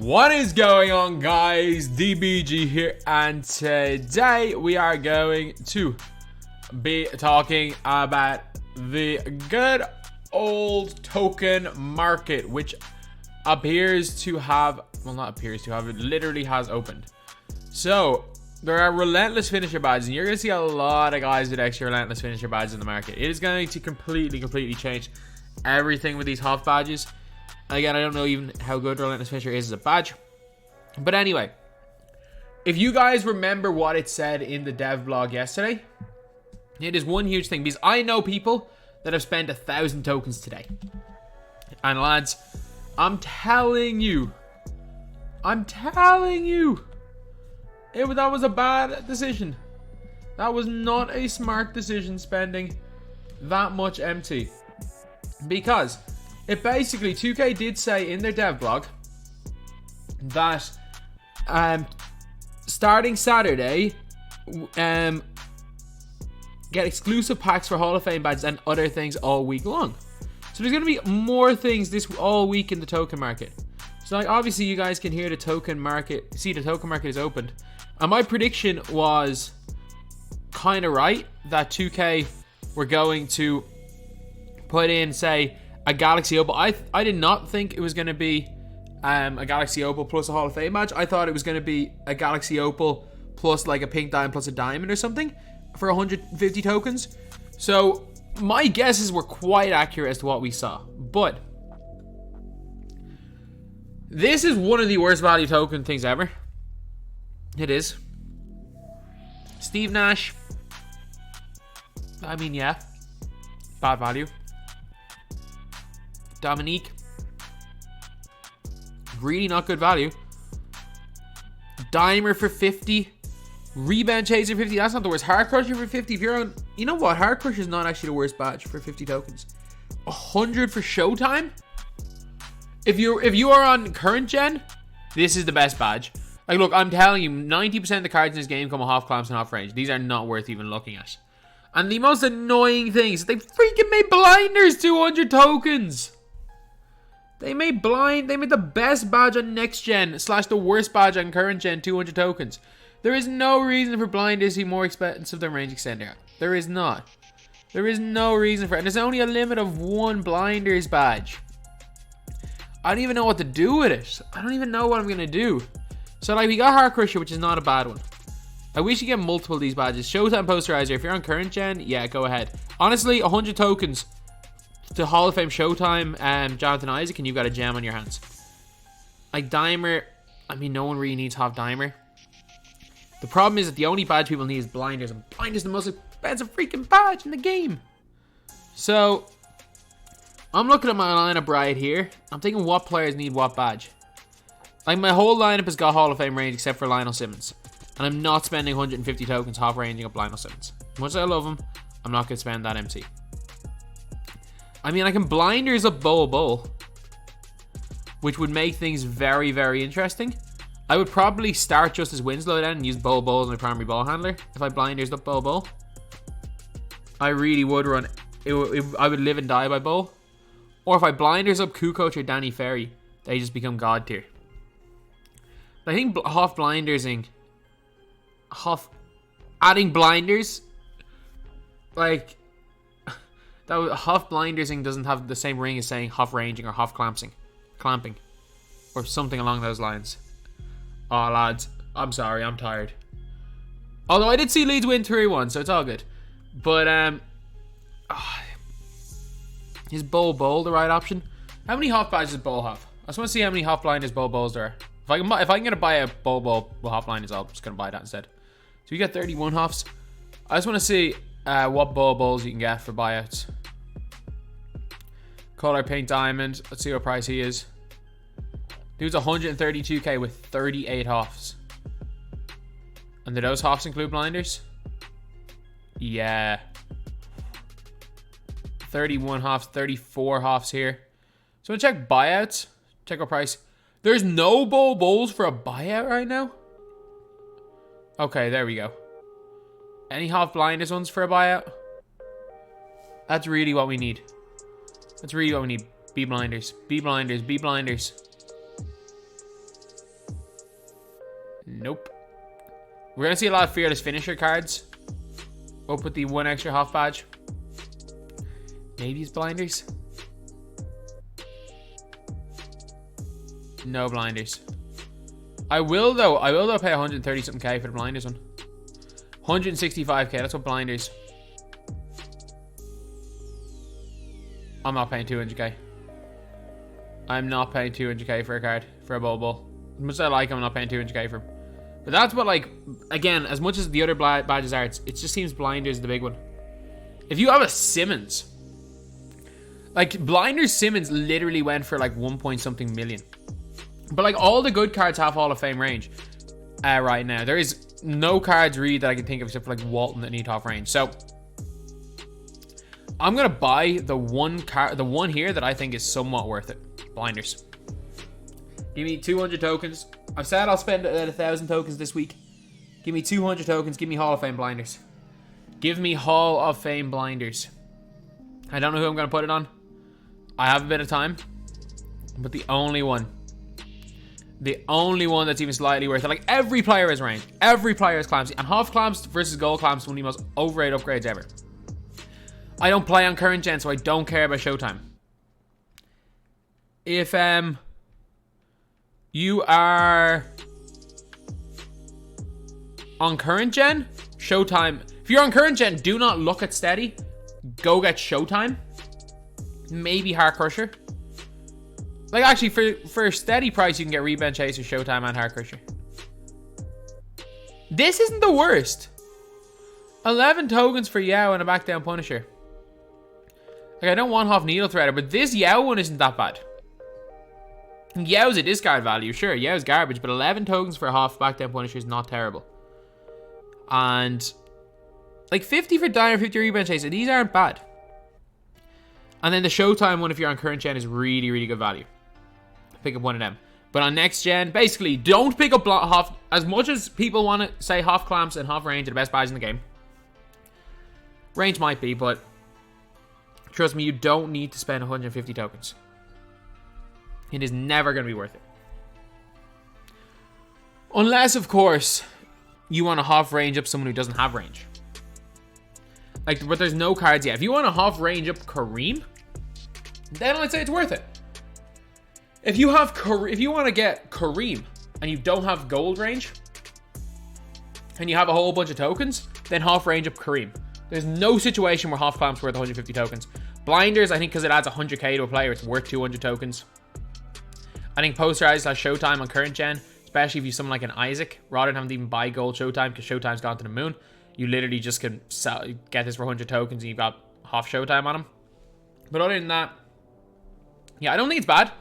What is going on, guys? DBG here, and today we are going to be talking about the good old token market, which appears to have, well, not appears to have, it literally has opened. So there are relentless finisher badges, and you're going to see a lot of guys with extra relentless finisher badges in the market. It is going to completely change everything with these HOF badges. Again, I don't know even how good Relentless Finisher is as a badge. But anyway, if you guys remember what it said in the dev blog yesterday, it is one huge thing. Because I know people that have spent 1,000 tokens today. And lads, I'm telling you, that was a bad decision. That was not a smart decision, spending that much MT. Because it basically, 2K did say in their dev blog that starting Saturday, get exclusive packs for Hall of Fame badges and other things all week long. So there's going to be more things this all week in the token market. So like, obviously you guys can hear the token market, see the token market is opened. And my prediction was kind of right, that 2K were going to put in, say, a Galaxy Opal. I did not think it was going to be a Galaxy Opal plus a Hall of Fame badge. I thought it was going to be a Galaxy Opal plus like a pink diamond plus a diamond or something for 150 tokens. So my guesses were quite accurate as to what we saw. But this is one of the worst value token things ever. It is. Steve Nash. I mean, yeah. Bad value. Dominique, really not good value. Dimer for 50. Rebound Chaser 50. That's not the worst. Heart Crusher for 50. If you're on, you know what? Heart Crusher is not actually the worst badge for 50 tokens. 100 for Showtime. If you are on current gen, this is the best badge. Like, look, I'm telling you, 90% of the cards in this game come with HOF clamps and HOF range. These are not worth even looking at. And the most annoying thing is they freaking made blinders 200 tokens. They made the best badge on next gen / the worst badge on current gen 200 tokens. There is no reason for blinders to be more expensive than range extender. There is not. There is no reason for it. And there's only a limit of one blinders badge. I don't even know what to do with it. I don't even know what I'm going to do. So like, we got Heart Crusher, which is not a bad one. I wish you get multiple of these badges. Showtime Posterizer. If you're on current gen, yeah, go ahead. Honestly, 100 tokens to Hall of Fame Showtime and Jonathan Isaac, and you've got a gem on your hands. Like Dimer, I mean, no one really needs HOF Dimer. The problem is that the only badge people need is blinders, and blinders is the most expensive freaking badge in the game. So I'm looking at my lineup right here. I'm thinking what players need what badge. Like, my whole lineup has got Hall of Fame range except for Lionel Simmons, and I'm not spending 150 tokens HOF ranging up Lionel Simmons. As much as I love him, I'm not going to spend that MT. I mean, I can blinders up Bull, which would make things very interesting. I would probably start Justice Winslow then and use Bull as my primary ball handler if I blinders up Bull. I really would run. I would live and die by Bull. Or if I blinders up Kukoc or Danny Ferry, they just become god tier. I think HOF blindersing, adding blinders, like, that HOF blindersing doesn't have the same ring as saying HOF ranging or HOF clamping, or something along those lines. Oh, lads, I'm sorry, I'm tired. Although I did see Leeds win 3-1, so it's all good. But is Bull the right option? How many HOF badges does Bull have? I just want to see how many HOF blinders Bulls there are. If I can get to buy a Bull with HOF blinders, I'm just gonna buy that instead. So you get 31 HOFs. I just want to see what Bulls you can get for buyouts. Color Pink Diamond. Let's see what price he is. Dude's 132k with 38 HOFs. And do those HOFs include blinders? Yeah. 31 HOFs, 34 HOFs here. So I'm gonna check buyouts. Check what price. There's no Bulls for a buyout right now? Okay, there we go. Any HOF blinders ones for a buyout? That's really what we need. That's really what we need. Be blinders. Be blinders. Be blinders. Nope. We're going to see a lot of Fearless Finisher cards. Up with the 1 extra HOF badge. Maybe it's blinders. No blinders. I will though pay 130 something K for the blinders one. 165K, that's what blinders. I'm not paying 200K. I'm not paying 200K for a card, for a ball. As much as I like him, I'm not paying 200K for him. But that's what, like, again, as much as the other badges are, it just seems blinders the big one. If you have a Simmons, like, blinders Simmons literally went for like 1 point something million. But like, all the good cards have Hall of Fame range right now. There is no cards really that I can think of except for like Walton that need HOF range. So I'm gonna buy the one here that I think is somewhat worth it. Blinders. Give me 200 tokens. I've said I'll spend 1,000 tokens this week. Give me 200 tokens. Give me Hall of Fame blinders. Give me Hall of Fame blinders. I don't know who I'm gonna put it on. I have a bit of time, but the only one that's even slightly worth it. Like, every player is range. Every player is clamps. And HOF clamps versus gold clamps, one of the most overrated upgrades ever. I don't play on current gen, so I don't care about Showtime. If you are on current gen, Showtime. If you're on current gen, do not look at Steady. Go get Showtime. Maybe Heart Crusher. Like, actually, for a steady price, you can get Rebound Chaser, Showtime, and Heart Crusher. This isn't the worst. 11 tokens for Yao and a back down Punisher. Like, I don't want HOF Needle Threader, but this Yao one isn't that bad. Yao's a discard value, sure. Yao's garbage, but 11 tokens for HOF back down Punisher is not terrible. And like 50 for Diner, 50 Rebound Chaser. These aren't bad. And then the Showtime one, if you're on current gen, is really, really good value. Pick up one of them. But on next gen, basically, don't pick up HOF. As much as people want to say HOF clamps and HOF range are the best buys in the game. Range might be, but trust me, you don't need to spend 150 tokens. It is never going to be worth it. Unless, of course, you want to HOF range up someone who doesn't have range. Like, but there's no cards yet. If you want to HOF range up Kareem, then I'd say it's worth it. If you want to get Kareem and you don't have gold range and you have a whole bunch of tokens, then HOF range up Kareem. There's no situation where HOF clamps worth 150 tokens. Blinders, I think because it adds 100k to a player, it's worth 200 tokens. I think Posterize has Showtime on current gen, especially if you're someone like an Isaac, rather than having to even buy gold Showtime because Showtime's gone to the moon. You literally just can get this for 100 tokens and you've got HOF Showtime on them. But other than that, yeah, I don't think it's bad.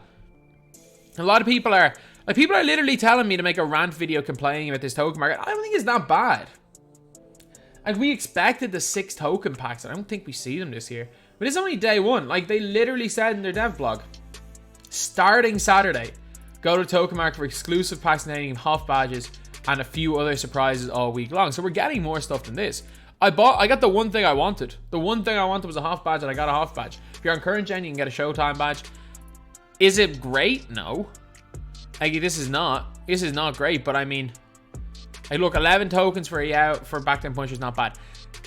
A lot of people are literally telling me to make a rant video complaining about this token market. I don't think it's that bad. And we expected the 6 token packs, and I don't think we see them this year. But it's only day one. Like, they literally said in their dev blog, starting Saturday, go to token market for exclusive packs containing HOF badges and a few other surprises all week long. So we're getting more stuff than this. I got the one thing I wanted. The one thing I wanted was a HOF badge, and I got a HOF badge. If you're on current gen, you can get a Showtime badge. Is it great? No. Like, this is not great, but I mean, like, look, 11 tokens for back down Punisher is not bad.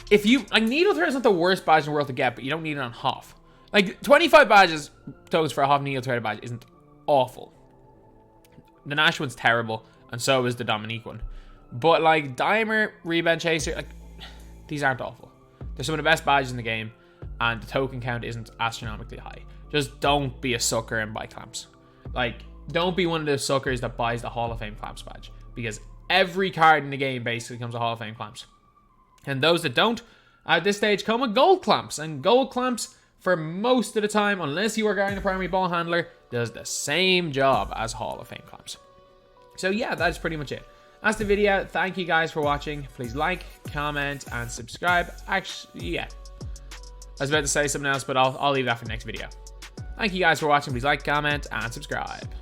If you, like, Needle Thread is not the worst badge in the world to get, but you don't need it on HOF. Like, 25 tokens for a HOF Needle Thread badge isn't awful. The Nash one's terrible, and so is the Dominique one. But, like, Dimer, Rebound Chaser, like, these aren't awful. They're some of the best badges in the game, and the token count isn't astronomically high. Just don't be a sucker and buy clamps. Like, don't be one of those suckers that buys the Hall of Fame clamps badge, because every card in the game basically comes with Hall of Fame clamps. And those that don't, at this stage, come with gold clamps. And gold clamps, for most of the time, unless you are guarding the primary ball handler, does the same job as Hall of Fame clamps. So yeah, that's pretty much it. That's the video. Thank you guys for watching. Please like, comment, and subscribe. Actually, yeah. I was about to say something else, but I'll leave that for the next video. Thank you guys for watching. Please like, comment, and subscribe.